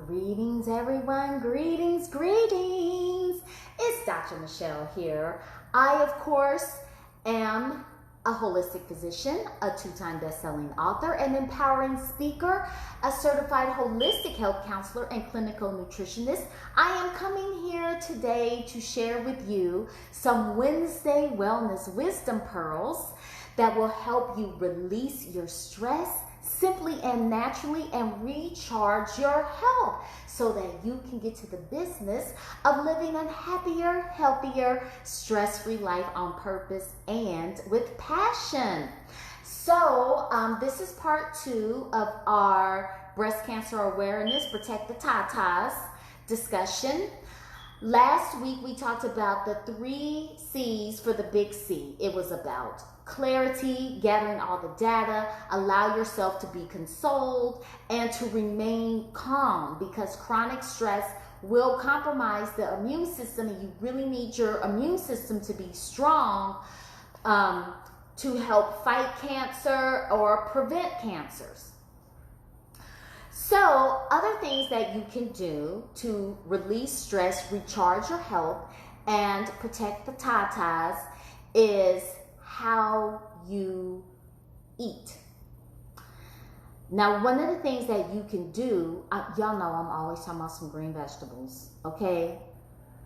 Greetings, everyone. Greetings, greetings. It's Dr. Michelle here. I, of course, am a holistic physician, a two-time best-selling author, an empowering speaker, a certified holistic health counselor, and clinical nutritionist. I am coming here today to share with you some Wednesday wellness wisdom pearls that will help you release your stress simply and naturally and recharge your health so that you can get to the business of living a happier, healthier, stress-free life on purpose and with passion. So this is part 2 of our breast cancer awareness, protect the Tatas discussion. Last week we talked about the 3 C's for the big C. It was about clarity, gathering all the data, allow yourself to be consoled, and to remain calm, because chronic stress will compromise the immune system, and you really need your immune system to be strong to help fight cancer or prevent cancers. So, other things that you can do to release stress, recharge your health, and protect the Tatas is how you eat. Now, one of the things that you can do, y'all know I'm always talking about some green vegetables, okay?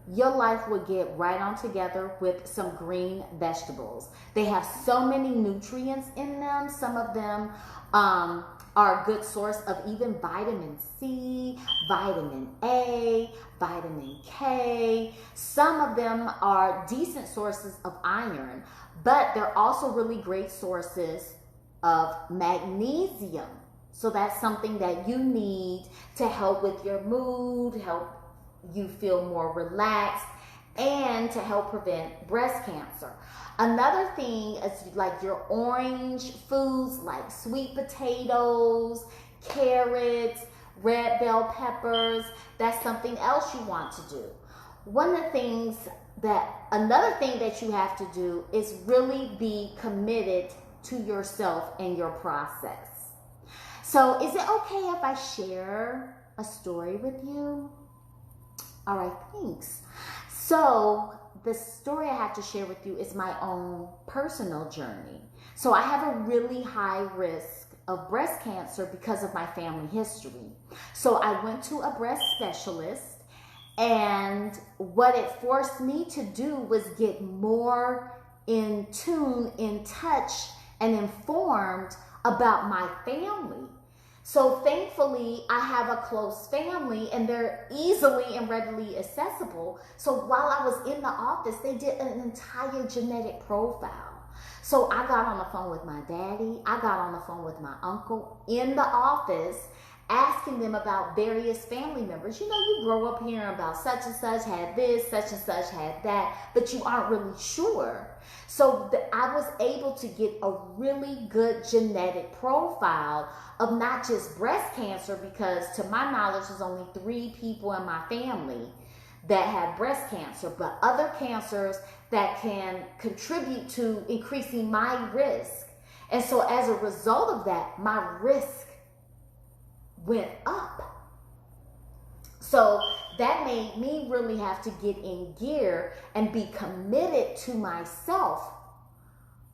Your life will get right on together with some green vegetables. They have so many nutrients in them. Some of them are a good source of even vitamin C, vitamin A, vitamin K. Some of them are decent sources of iron, but they're also really great sources of magnesium. So that's something that you need to help with your mood, help you feel more relaxed, and to help prevent breast cancer. Another thing is like your orange foods like sweet potatoes, carrots, red bell peppers. That's something else you want to do. Another thing that you have to do is really be committed to yourself and your process. So is it okay if I share a story with you? All right, thanks. So the story I have to share with you is my own personal journey. So I have a really high risk of breast cancer because of my family history. So I went to a breast specialist, and what it forced me to do was get more in tune, in touch, and informed about my family. So thankfully, I have a close family, and they're easily and readily accessible. So while I was in the office, they did an entire genetic profile. So I got on the phone with my daddy. I got on the phone with my uncle in the office, asking them about various family members. You know, you grow up hearing about such and such had this, such and such had that, but you aren't really sure. So I was able to get a really good genetic profile of not just breast cancer, because to my knowledge, there's only 3 people in my family that have breast cancer, but other cancers that can contribute to increasing my risk. And so as a result of that, my risk went up. So that made me really have to get in gear and be committed to myself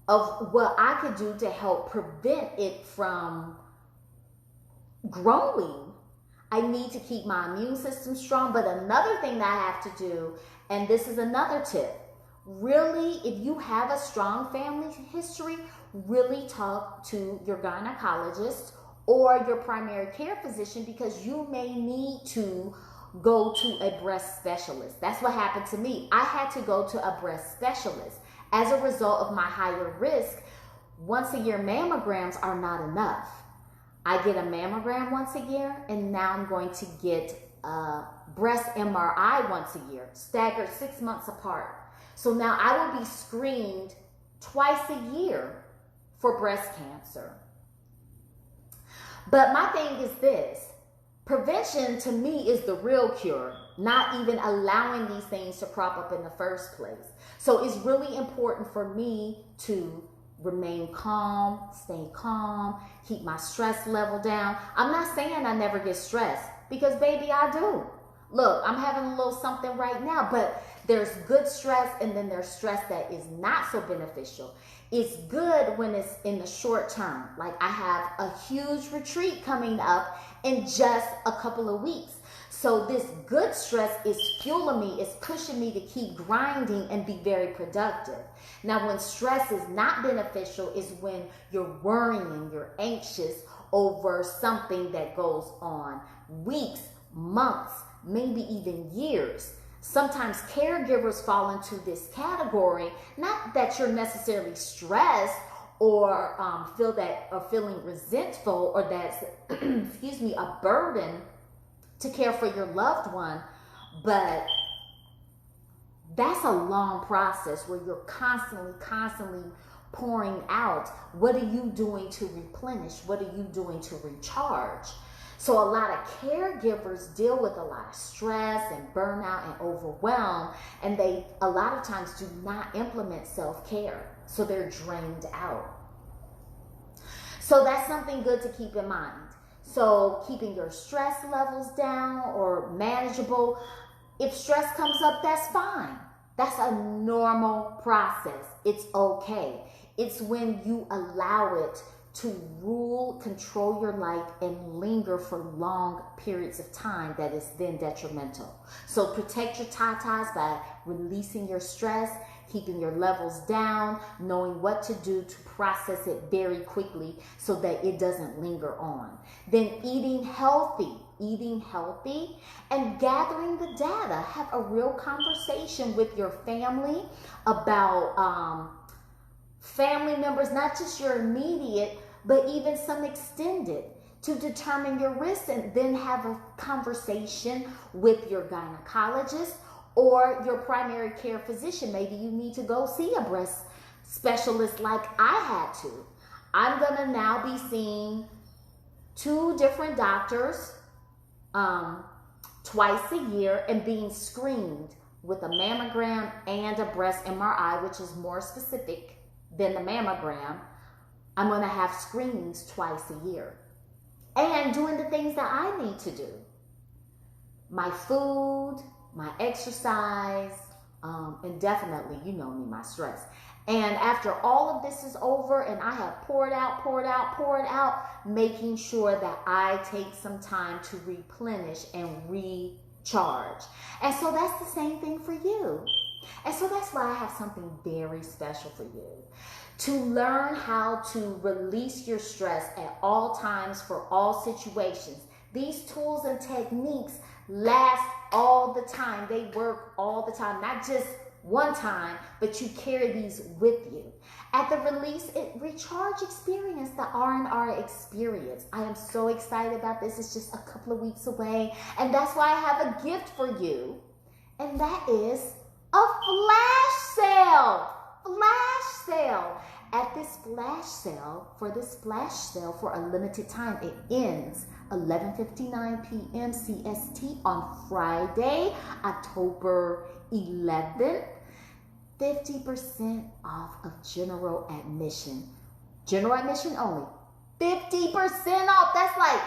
of what I could do to help prevent it from growing. I need to keep my immune system strong. But another thing that I have to do, and this is another tip, really, if you have a strong family history, really talk to your gynecologist or your primary care physician, because you may need to go to a breast specialist. That's what happened to me. I had to go to a breast specialist. As a result of my higher risk, once a year mammograms are not enough. I get a mammogram once a year, and now I'm going to get a breast MRI once a year, staggered 6 months apart. So now I will be screened twice a year for breast cancer. But my thing is this: prevention to me is the real cure, not even allowing these things to crop up in the first place. So it's really important for me to remain calm, stay calm, keep my stress level down. I'm not saying I never get stressed. Because baby, I do. Look, I'm having a little something right now, but there's good stress and then there's stress that is not so beneficial. It's good when it's in the short term. Like I have a huge retreat coming up in just a couple of weeks. So this good stress is fueling me, is pushing me to keep grinding and be very productive. Now, when stress is not beneficial is when you're worrying, you're anxious over something that goes on weeks, months, maybe even years. Sometimes caregivers fall into this category, not that you're necessarily stressed or feeling resentful or that's, excuse me, a burden to care for your loved one, but that's a long process where you're constantly pouring out. What are you doing to replenish? What are you doing to recharge? So a lot of caregivers deal with a lot of stress and burnout and overwhelm, and they a lot of times do not implement self-care. So they're drained out. So that's something good to keep in mind. So keeping your stress levels down or manageable. If stress comes up, that's fine. That's a normal process. It's okay. It's when you allow it to rule, control your life, and linger for long periods of time that is then detrimental. So protect your tatas by releasing your stress, keeping your levels down, knowing what to do to process it very quickly so that it doesn't linger on. Then eating healthy, and gathering the data. Have a real conversation with your family about family members, not just your immediate, but even some extended, to determine your risks, and then have a conversation with your gynecologist or your primary care physician. Maybe you need to go see a breast specialist like I had to. I'm gonna now be seeing 2 different doctors twice a year and being screened with a mammogram and a breast MRI, which is more specific than the mammogram. I'm going to have screenings twice a year and doing the things that I need to do. My food, my exercise, and definitely, you know me, my stress. And after all of this is over and I have poured out, making sure that I take some time to replenish and recharge. And so that's the same thing for you. And so that's why I have something very special for you. To learn how to release your stress at all times for all situations. These tools and techniques last all the time. They work all the time, not just one time, but you carry these with you. At the Release It Recharge experience, the R&R experience. I am so excited about this. It's just a couple of weeks away. And that's why I have a gift for you. And that is a flash sale. Flash sale. At this flash sale, for a limited time, it ends 11:59 p.m. CST on Friday, October 11th. 50% off of general admission. General admission only. 50% off. That's like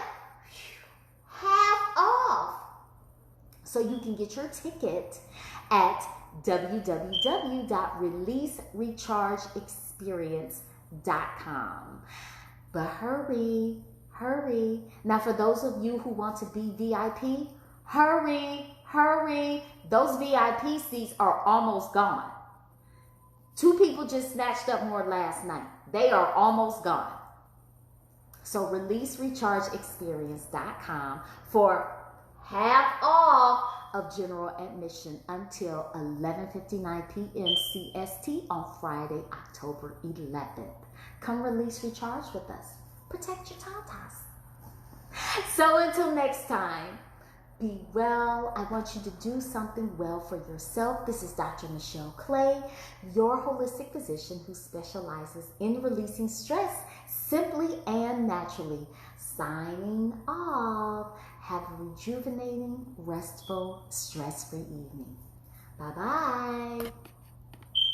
half off. So you can get your ticket at www.releaserechargeexperience.com. But hurry. Now for those of you who want to be VIP, hurry. Those VIP seats are almost gone. 2 people just snatched up more last night. They are almost gone. So releaserechargeexperience.com for half off of general admission until 11:59 p.m. CST on Friday, October 11th. Come release, recharge with us. Protect your tatas. So until next time, be well. I want you to do something well for yourself. This is Dr. Michelle Clay, your holistic physician who specializes in releasing stress simply and naturally. Signing off. Have a rejuvenating, restful, stress-free evening. Bye-bye.